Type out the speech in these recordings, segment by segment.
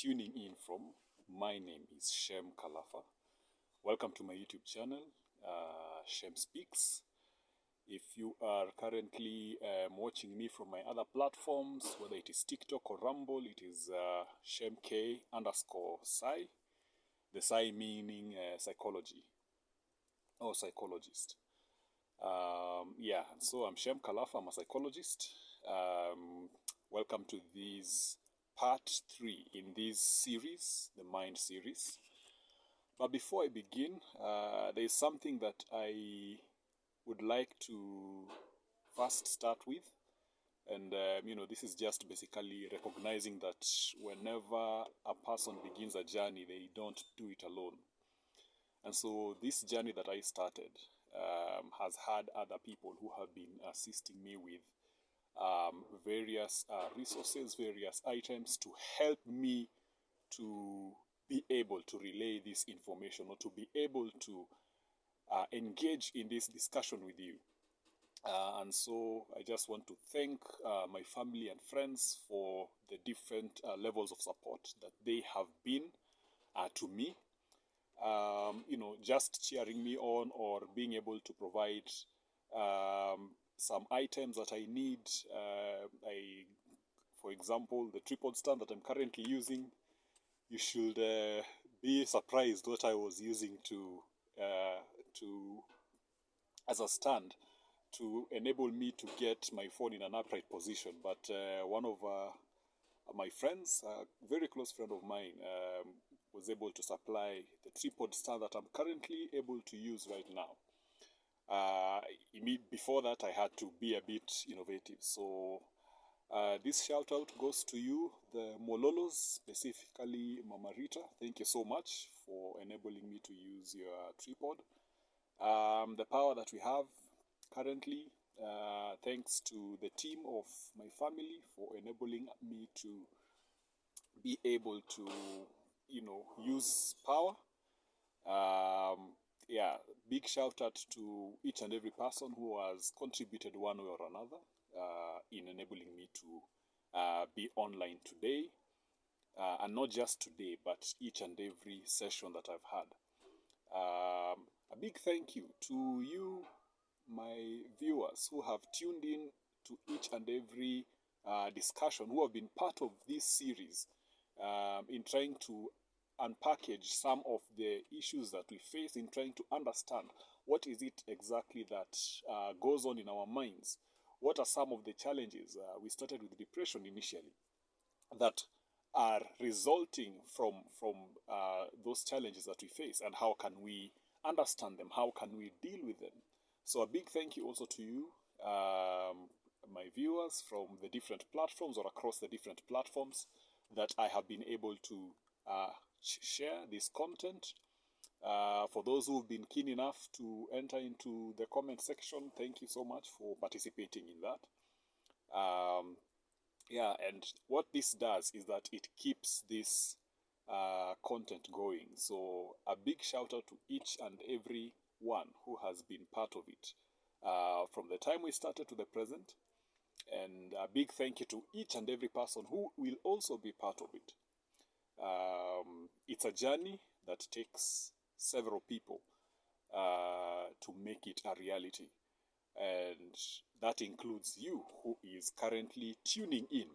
tuning in from, my name is Shem Welcome to my YouTube channel, Shem Speaks. If you are currently watching me from my other platforms, whether it is TikTok or Rumble, it is ShemK_Psy, the Psy meaning psychology or psychologist. So I'm Shem Kalafa, I'm a psychologist. Welcome to this part 3 in this series, the Mind series. But before I begin, there is something that I would like to first start with. And, this is just basically recognizing that whenever a person begins a journey, they don't do it alone. And so this journey that I started has had other people who have been assisting me with various resources, various items to help me to be able to relay this information or to be able to engage in this discussion with you. And so I just want to thank my family and friends for the different levels of support that they have been to me. Just cheering me on or being able to provide some items that I need. For example, the tripod stand that I'm currently using, you should be surprised what I was using as a stand to enable me to get my phone in an upright position. But one of my friends, a very close friend of mine, was able to supply the tripod stand that I'm currently able to use right now. Before that, I had to be a bit innovative. So this shout out goes to you, the Mololos, specifically Mama Rita. Thank you so much for enabling me to use your tripod. The power that we have currently, thanks to the team of my family for enabling me to be able to, use power. Big shout out to each and every person who has contributed one way or another in enabling me to be online today. And not just today, but each and every session that I've had. A big thank you to you, my viewers, who have tuned in to each and every discussion, who have been part of this series in trying to unpackage some of the issues that we face, in trying to understand what is it exactly that goes on in our minds. What are some of the challenges? We started with depression initially that are resulting from those challenges that we face, and how can we understand them? How can we deal with them? So a big thank you also to you, my viewers from the different platforms or across the different platforms that I have been able to share this content. For those who've been keen enough to enter into the comment section, thank you so much for participating in that. And what this does is that it keeps this content going. So a big shout out to each and every one who has been part of it from the time we started to the present. And a big thank you to each and every person who will also be part of it. It's a journey that takes several people to make it a reality. And that includes you who is currently tuning in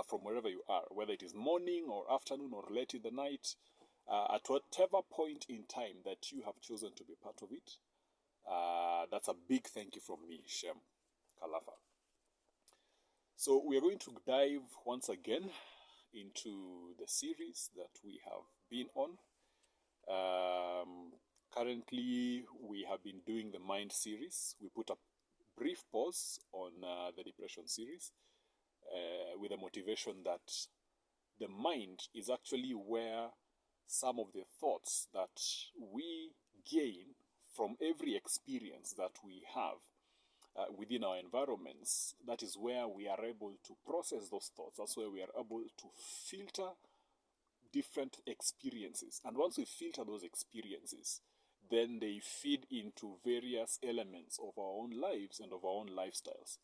from wherever you are, whether it is morning or afternoon or late in the night, at whatever point in time that you have chosen to be part of it. That's a big thank you from me, Shem Kalafa. So we are going to dive once again into the series that we have been on. Currently, we have been doing the Mind series. We put a brief pause on the Depression series with the motivation that the mind is actually where some of the thoughts that we gain from every experience that we have within our environments, that is where we are able to process those thoughts. That's where we are able to filter different experiences. And once we filter those experiences, then they feed into various elements of our own lives and of our own lifestyles.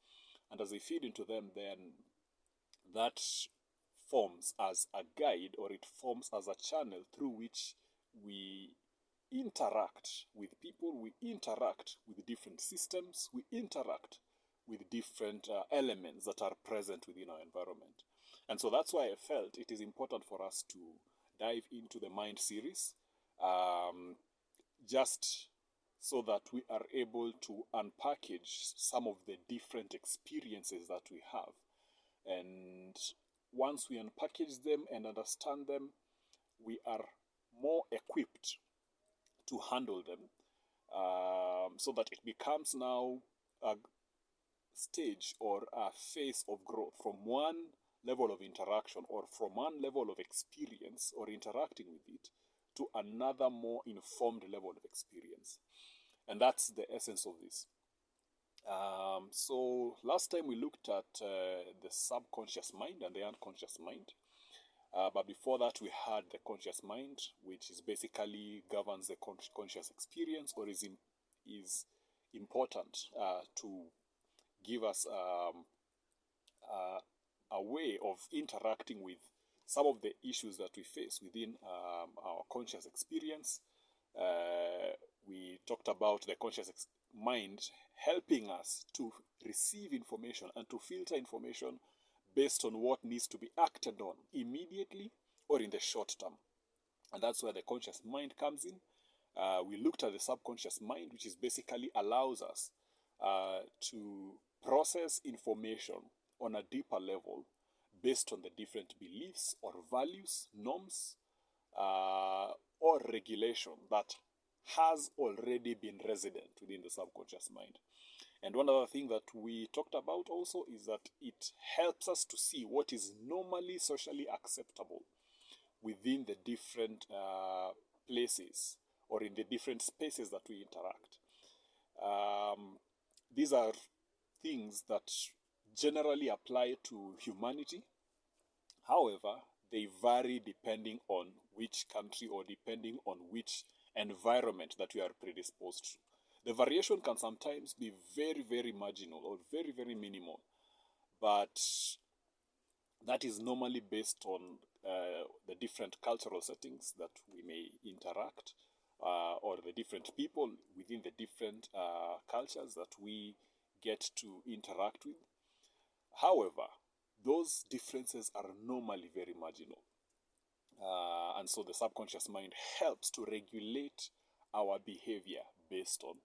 And as they feed into them, then that forms as a guide, or it forms as a channel through which we interact with people, we interact with different systems, we interact with different elements that are present within our environment. And so that's why I felt it is important for us to dive into the Mind series, just so that we are able to unpackage some of the different experiences that we have. And once we unpackage them and understand them, we are more equipped to handle them, so that it becomes now a stage or a phase of growth from one level of interaction or from one level of experience or interacting with it to another more informed level of experience. And that's the essence of this. So last time we looked at the subconscious mind and the unconscious mind. But before that, we had the conscious mind, which is basically governs the conscious experience, or is important to give us a way of interacting with some of the issues that we face within our conscious experience. We talked about the conscious mind helping us to receive information and to filter information based on what needs to be acted on immediately or in the short term. And that's where the conscious mind comes in. We looked at the subconscious mind, which is basically allows us to process information on a deeper level based on the different beliefs or values, norms, or regulation that has already been resident within the subconscious mind. And one other thing that we talked about also is that it helps us to see what is normally socially acceptable within the different places or in the different spaces that we interact. These are things that generally apply to humanity. However, they vary depending on which country or depending on which environment that we are predisposed to. The variation can sometimes be very, very marginal or very, very minimal, but that is normally based on the different cultural settings that we may interact, or the different people within the different cultures that we get to interact with. However, those differences are normally very marginal. And so the subconscious mind helps to regulate our behavior based on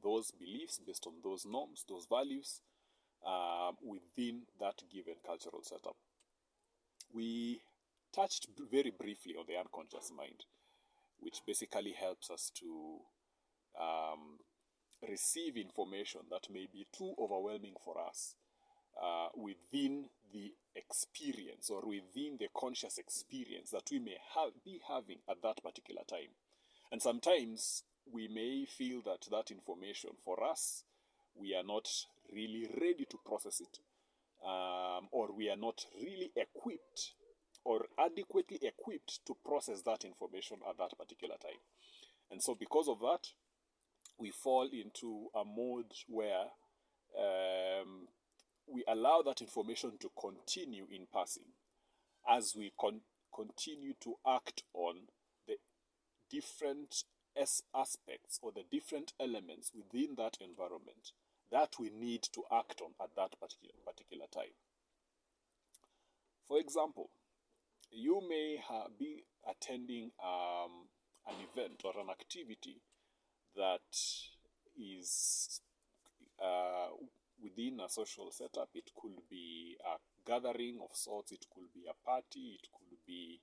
those beliefs, based on those norms, those values within that given cultural setup. We touched very briefly on the unconscious mind, which basically helps us to receive information that may be too overwhelming for us within the experience or within the conscious experience that we may be having at that particular time. And sometimes we may feel that that information for us, we are not really ready to process it, or we are not really equipped or adequately equipped to process that information at that particular time. And so because of that, we fall into a mode where we allow that information to continue in passing as we continue to act on the different aspects or the different elements within that environment that we need to act on at that particular time. For example, you may be attending an event or an activity that is within a social setup. It could be a gathering of sorts, it could be a party, it could be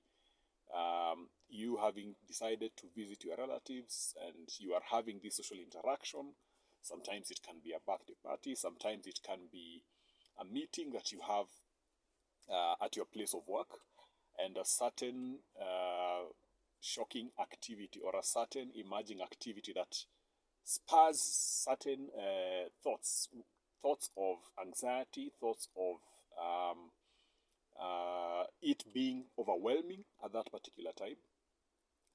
you having decided to visit your relatives and you are having this social interaction. Sometimes it can be a birthday party, sometimes it can be a meeting that you have at your place of work, and a certain shocking activity or a certain emerging activity that spurs certain thoughts of anxiety, thoughts of it being overwhelming at that particular time.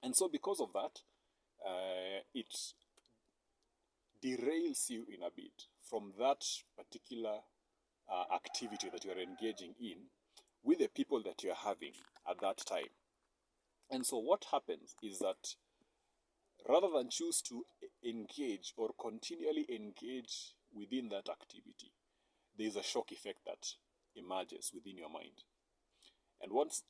And so because of that, it derails you in a bit from that particular activity that you are engaging in with the people that you are having at that time. And so what happens is that rather than choose to engage or continually engage within that activity, there is a shock effect that emerges within your mind. And once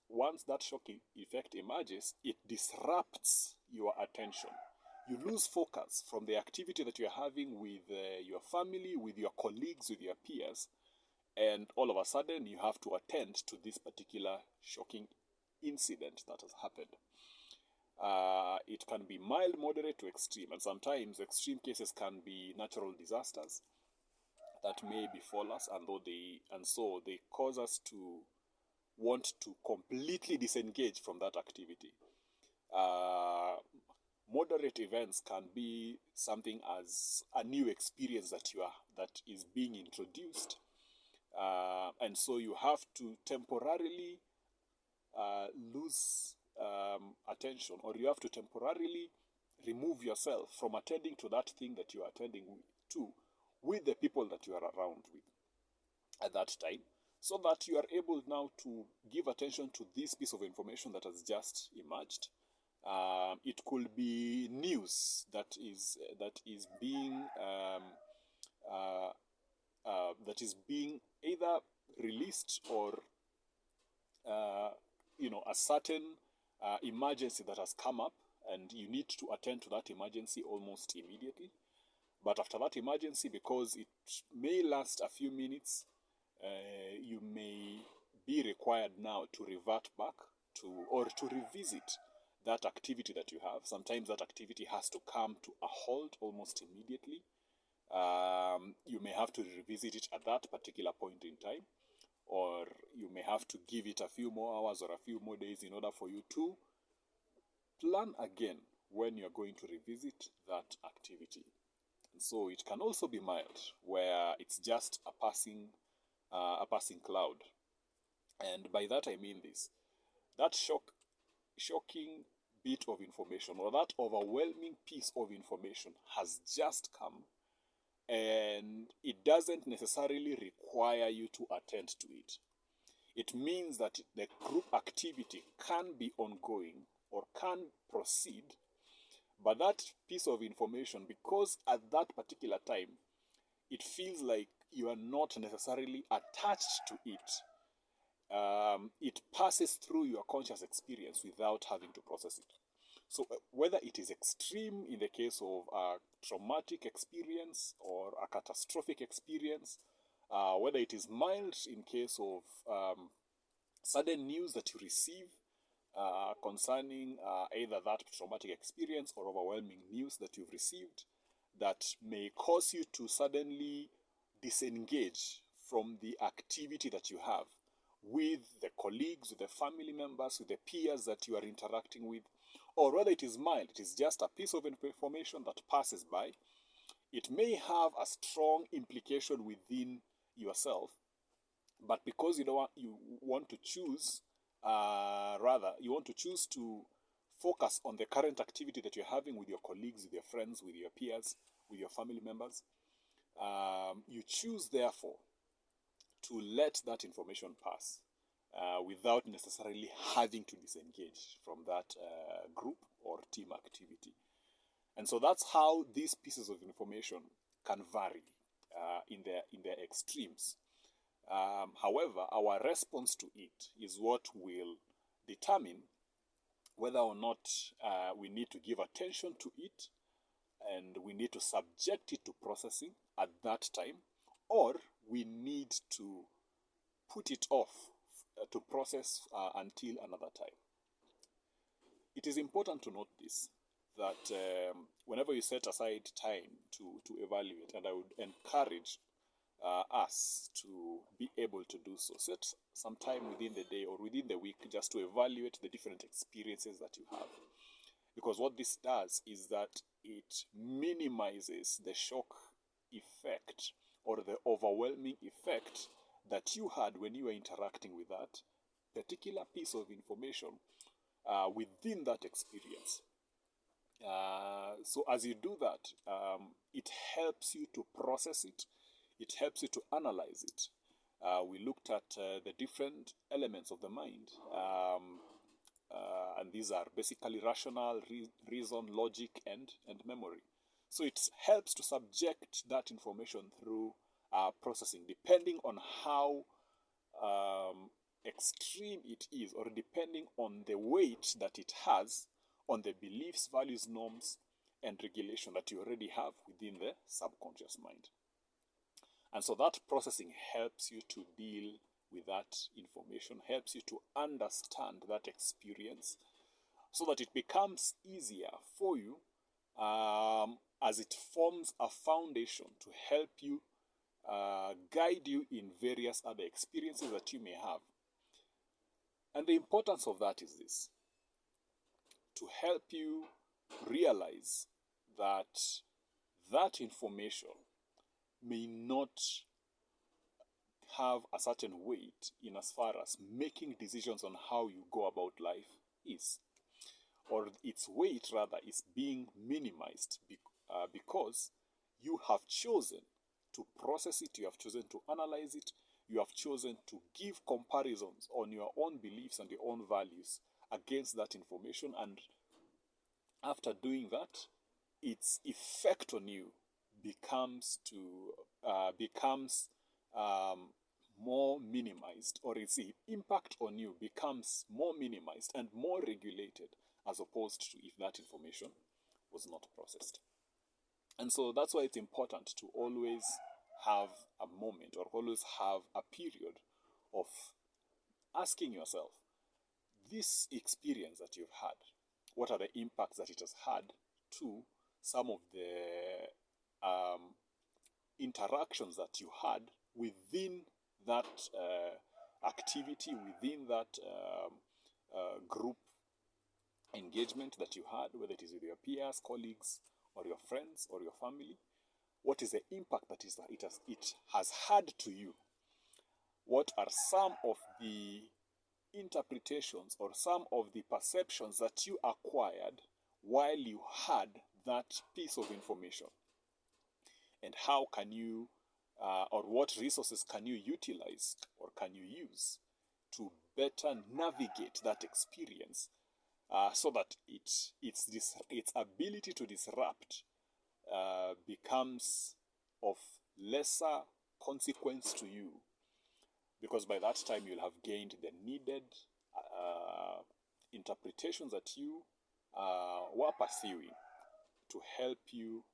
that shock effect emerges, it disrupts your attention. You lose focus from the activity that you're having with your family, with your colleagues, with your peers, and all of a sudden you have to attend to this particular shocking incident that has happened. It can be mild, moderate to extreme, and sometimes extreme cases can be natural disasters that may befall us, and so they cause us to want to completely disengage from that activity. Moderate events can be something as a new experience that is being introduced, and so you have to temporarily lose attention, or you have to temporarily remove yourself from attending to that thing that you are attending to with the people that you are around with at that time, so that you are able now to give attention to this piece of information that has just emerged. It could be news that is being either released, or a certain emergency that has come up, and you need to attend to that emergency almost immediately. But after that emergency, because it may last a few minutes, you may be required now to revert back or to revisit that activity that you have. Sometimes that activity has to come to a halt almost immediately. You may have to revisit it at that particular point in time, or you may have to give it a few more hours or a few more days in order for you to plan again when you're going to revisit that activity. And so it can also be mild, where it's just a passing cloud. And by that I mean this: that shocking bit of information, or that overwhelming piece of information, has just come, and it doesn't necessarily require you to attend to it. It means that the group activity can be ongoing or can proceed, but that piece of information, because at that particular time it feels like you are not necessarily attached to it, it passes through your conscious experience without having to process it. So whether it is extreme in the case of a traumatic experience or a catastrophic experience, whether it is mild in case of sudden news that you receive concerning either that traumatic experience or overwhelming news that you've received that may cause you to suddenly disengage from the activity that you have with the colleagues, with the family members, with the peers that you are interacting with, or whether it is mild, it is just a piece of information that passes by. It may have a strong implication within yourself, but because you want to choose to focus on the current activity that you're having with your colleagues, with your friends, with your peers, with your family members, you choose therefore to let that information pass without necessarily having to disengage from that group or team activity. And so that's how these pieces of information can vary in their extremes. However, our response to it is what will determine whether or not we need to give attention to it and we need to subject it to processing at that time, or we need to put it off to process until another time. It is important to note this, that whenever you set aside time to evaluate, and I would encourage us to be able to do so, set some time within the day or within the week just to evaluate the different experiences that you have. Because what this does is that it minimizes the shock effect or the overwhelming effect that you had when you were interacting with that particular piece of information within that experience. So as you do that, it helps you to process it. It helps you to analyze it. We looked at the different elements of the mind. And these are basically rational, reason, logic, and memory. So it helps to subject that information through processing, depending on how extreme it is, or depending on the weight that it has on the beliefs, values, norms, and regulation that you already have within the subconscious mind. And so that processing helps you to deal with that information, helps you to understand that experience, so that it becomes easier for you as it forms a foundation to help you guide you in various other experiences that you may have. And the importance of that is this: to help you realize that that information may not have a certain weight in as far as making decisions on how you go about life is, or its weight rather is being minimized because you have chosen to process it, you have chosen to analyze it, you have chosen to give comparisons on your own beliefs and your own values against that information, and after doing that, its effect on you becomes more minimized, or its impact on you becomes more minimized and more regulated, as opposed to if that information was not processed. And so that's why it's important to always have a moment, or always have a period of asking yourself, this experience that you've had, what are the impacts that it has had to some of the interactions that you had within that activity, within that group engagement that you had, whether it is with your peers, colleagues, or your friends, or your family. What is the impact that it has had to you? What are some of the interpretations or some of the perceptions that you acquired while you had that piece of information? And how can you, or what resources can you utilize or can you use to better navigate that experience, so that its ability to disrupt becomes of lesser consequence to you, because by that time you'll have gained the needed interpretations that you were pursuing to help you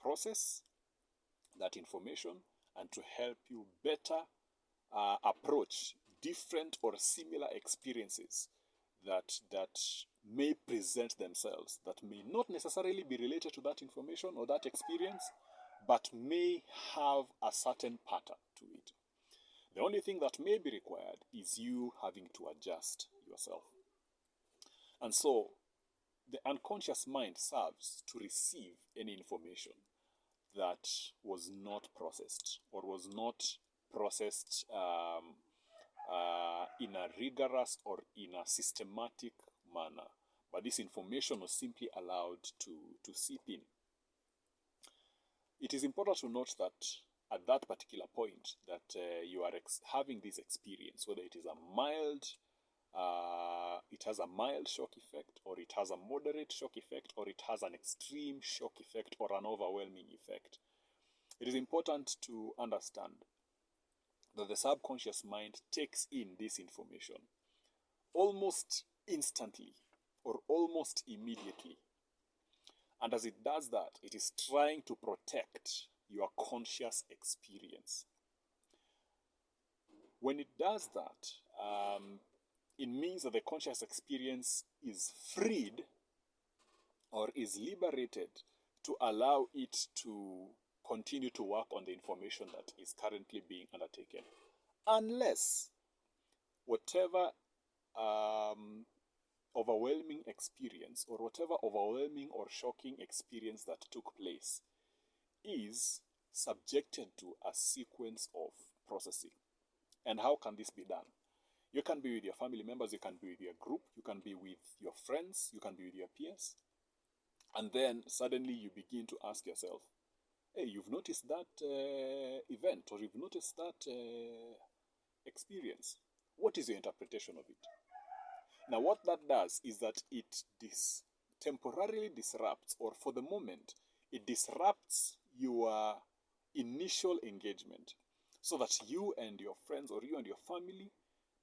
process that information and to help you better approach different or similar experiences that may present themselves, that may not necessarily be related to that information or that experience, but may have a certain pattern to it. The only thing that may be required is you having to adjust yourself. And so the unconscious mind serves to receive any information that was not processed, or was not processed in a rigorous or in a systematic manner, but this information was simply allowed to seep in. It is important to note that at that particular point that you are having this experience, whether it is a mild, it has a mild shock effect, or it has a moderate shock effect, or it has an extreme shock effect, or an overwhelming effect. It is important to understand that the subconscious mind takes in this information almost instantly, or almost immediately. And as it does that, it is trying to protect your conscious experience. When it does that, it means that the conscious experience is freed, or is liberated, to allow it to continue to work on the information that is currently being undertaken. Unless whatever overwhelming experience, or whatever overwhelming or shocking experience that took place, is subjected to a sequence of processing. And how can this be done? You can be with your family members, you can be with your group, you can be with your friends, you can be with your peers. And then suddenly you begin to ask yourself, hey, you've noticed that event, or you've noticed that experience. What is your interpretation of it? Now, what that does is that it temporarily disrupts, or for the moment, it disrupts your initial engagement, so that you and your friends or you and your family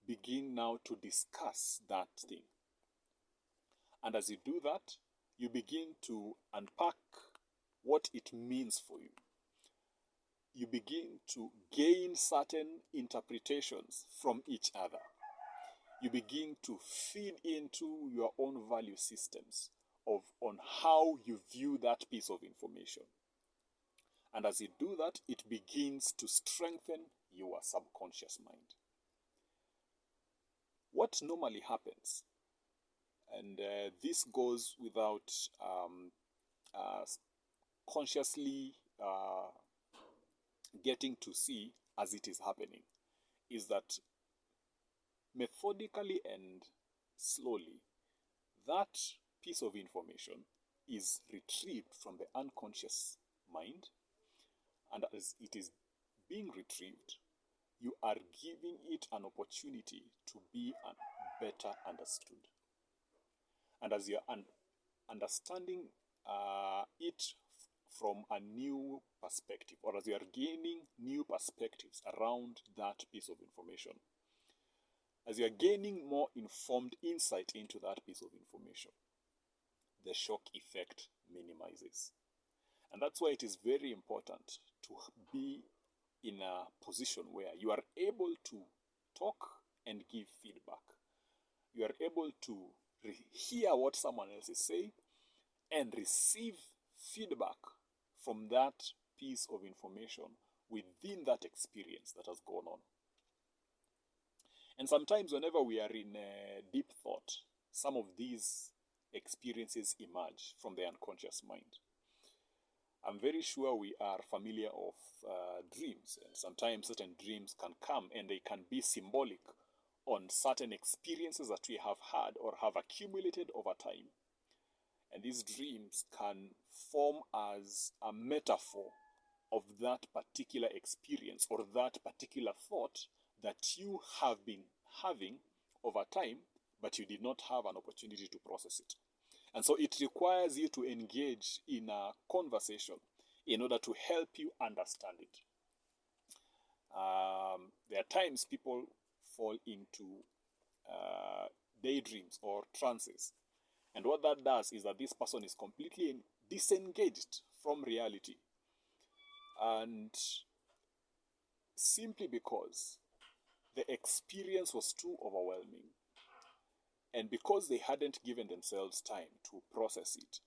begin now to discuss that thing. And as you do that, you begin to unpack what it means for you. You begin to gain certain interpretations from each other. You begin to feed into your own value systems on how you view that piece of information. And as you do that, it begins to strengthen your subconscious mind. What normally happens, and this goes without consciously getting to see as it is happening, is that methodically and slowly, that piece of information is retrieved from the unconscious mind, and as it is being retrieved, you are giving it an opportunity to be better understood. And as you're understanding it from a new perspective, or as you are gaining new perspectives around that piece of information, as you are gaining more informed insight into that piece of information, the shock effect minimizes. And that's why it is very important to be in a position where you are able to talk and give feedback. You are able to hear what someone else is saying and receive feedback from that piece of information within that experience that has gone on. And sometimes whenever we are in deep thought, some of these experiences emerge from the unconscious mind. I'm very sure we are familiar of dreams, and sometimes certain dreams can come and they can be symbolic on certain experiences that we have had or have accumulated over time. And these dreams can form as a metaphor of that particular experience or that particular thought that you have been having over time, but you did not have an opportunity to process it. And so it requires you to engage in a conversation in order to help you understand it. There are times people fall into daydreams or trances. And what that does is that this person is completely disengaged from reality. And simply because the experience was too overwhelming, and because they hadn't given themselves time to process it,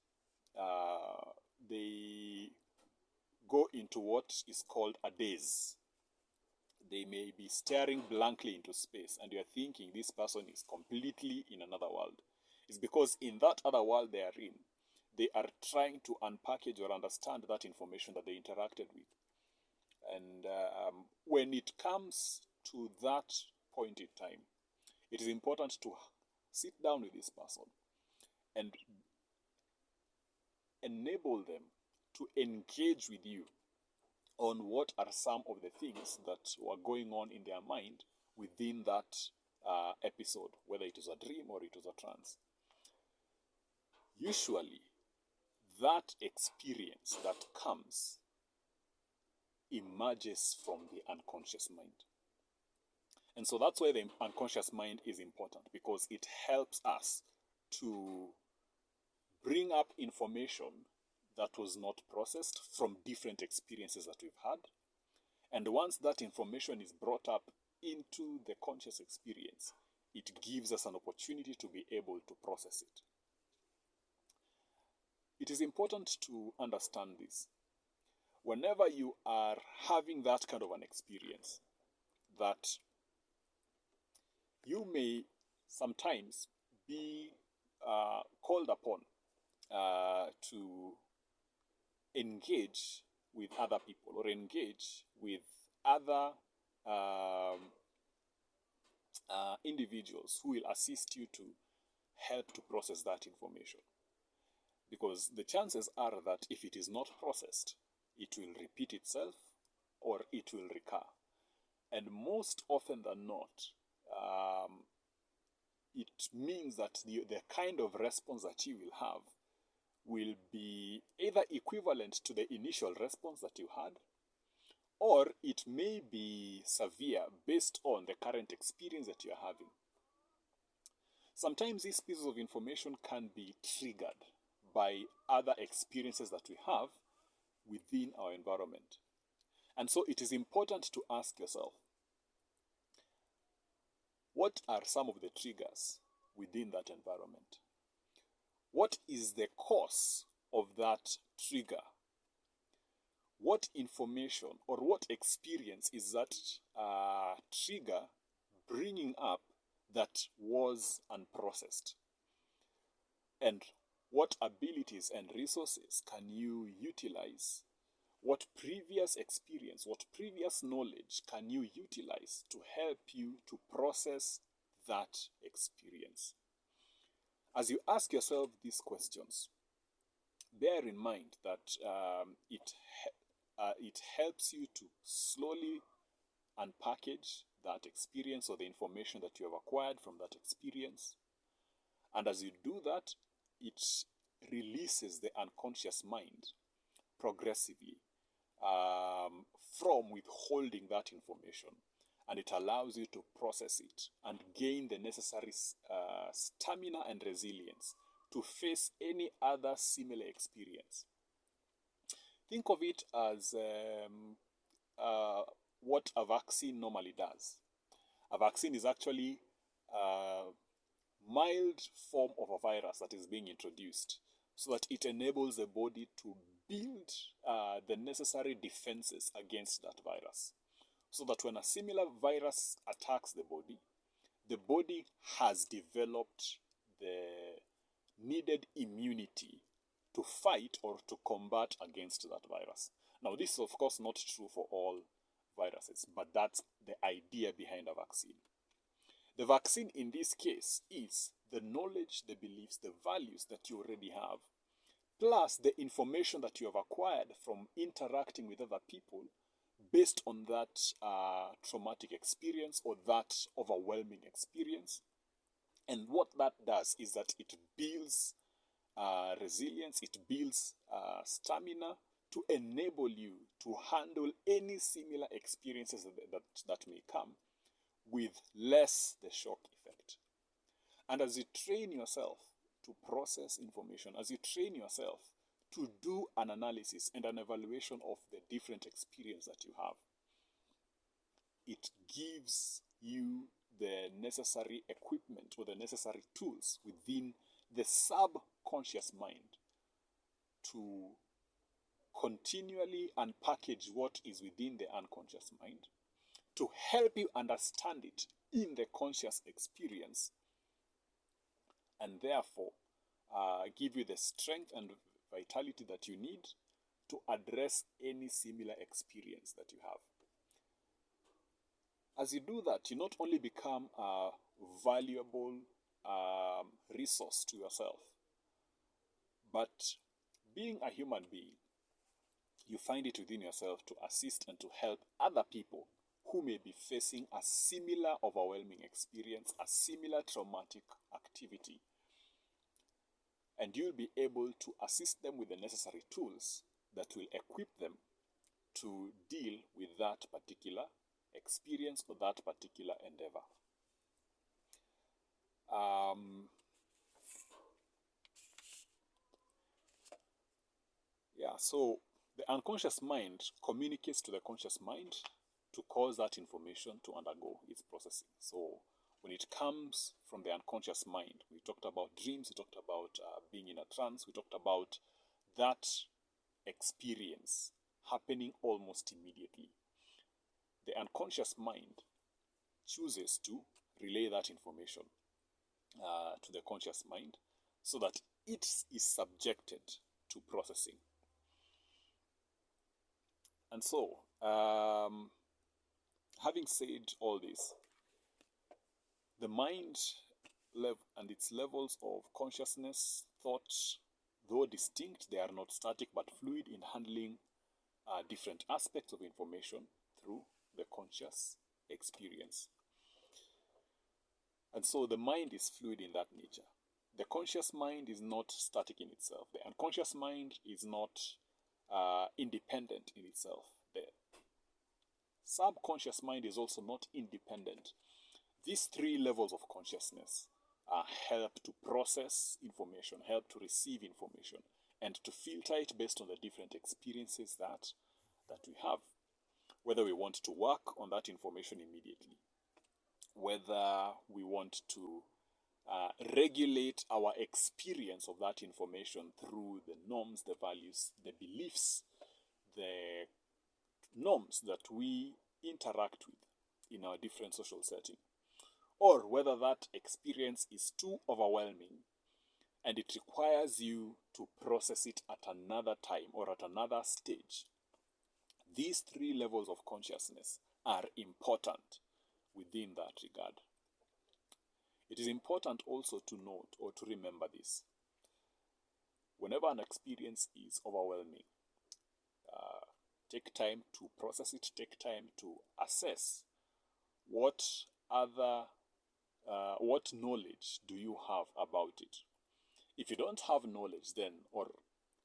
they go into what is called a daze. They may be staring blankly into space, and you're thinking this person is completely in another world. It's because in that other world they are in, they are trying to unpackage or understand that information that they interacted with. And when it comes to that point in time, it is important to sit down with this person and enable them to engage with you on what are some of the things that were going on in their mind within that episode, whether it was a dream or it was a trance. Usually, that experience that comes emerges from the unconscious mind. And so that's why the unconscious mind is important, because it helps us to bring up information that was not processed from different experiences that we've had. And once that information is brought up into the conscious experience, it gives us an opportunity to be able to process it. It is important to understand this. Whenever you are having that kind of an experience, that you may sometimes be called upon to engage with other people or engage with other individuals who will assist you to help to process that information. Because the chances are that if it is not processed, it will repeat itself or it will recur. And most often than not, it means that the kind of response that you will have will be either equivalent to the initial response that you had, or it may be severe based on the current experience that you are having. Sometimes these pieces of information can be triggered by other experiences that we have within our environment. And so it is important to ask yourself, what are some of the triggers within that environment? What is the cause of that trigger? What information or what experience is that trigger bringing up that was unprocessed? And what abilities and resources can you utilize? What previous experience, what previous knowledge can you utilize to help you to process that experience? As you ask yourself these questions, bear in mind that it helps you to slowly unpackage that experience or the information that you have acquired from that experience. And as you do that, it releases the unconscious mind progressively from withholding that information, and it allows you to process it and gain the necessary stamina and resilience to face any other similar experience. Think of it as what a vaccine normally does. A vaccine is actually a mild form of a virus that is being introduced so that it enables the body to build the necessary defenses against that virus. So that when a similar virus attacks the body has developed the needed immunity to fight or to combat against that virus. Now, this is of course not true for all viruses, but that's the idea behind a vaccine. The vaccine in this case is the knowledge, the beliefs, the values that you already have, plus the information that you have acquired from interacting with other people based on that traumatic experience or that overwhelming experience. And what that does is that it builds resilience, it builds stamina to enable you to handle any similar experiences that may come with less the shock effect. And as you train yourself to process information, as you train yourself to do an analysis and an evaluation of the different experience that you have, it gives you the necessary equipment or the necessary tools within the subconscious mind to continually unpackage what is within the unconscious mind, to help you understand it in the conscious experience, and therefore give you the strength and vitality that you need to address any similar experience that you have. As you do that, you not only become a valuable resource to yourself, but being a human being, you find it within yourself to assist and to help other people who may be facing a similar overwhelming experience, a similar traumatic activity. And you'll be able to assist them with the necessary tools that will equip them to deal with that particular experience or that particular endeavor. So the unconscious mind communicates to the conscious mind to cause that information to undergo its processing. So when it comes from the unconscious mind, we talked about dreams, we talked about being in a trance, we talked about that experience happening almost immediately. The unconscious mind chooses to relay that information to the conscious mind so that it is subjected to processing. And so, having said all this, the mind and its levels of consciousness, thought, though distinct, they are not static but fluid in handling different aspects of information through the conscious experience. And so the mind is fluid in that nature. The conscious mind is not static in itself. The unconscious mind is not independent in itself. The subconscious mind is also not independent. These three levels of consciousness help to process information, help to receive information, and to filter it based on the different experiences that we have. Whether we want to work on that information immediately, whether we want to regulate our experience of that information through the norms, the values, the beliefs, the norms that we interact with in our different social setting, or whether that experience is too overwhelming and it requires you to process it at another time or at another stage. These three levels of consciousness are important within that regard. It is important also to note or to remember this. Whenever an experience is overwhelming, take time to process it, take time to assess what knowledge do you have about it. If you don't have knowledge then, or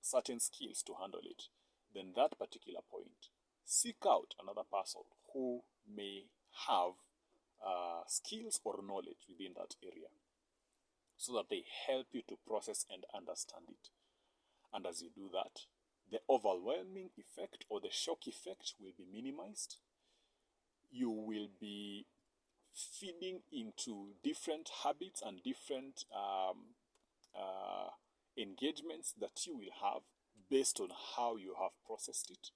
certain skills to handle it, then that particular point, seek out another person who may have skills or knowledge within that area, so that they help you to process and understand it. And as you do that, the overwhelming effect or the shock effect will be minimized. You will be feeding into different habits and different engagements that you will have based on how you have processed it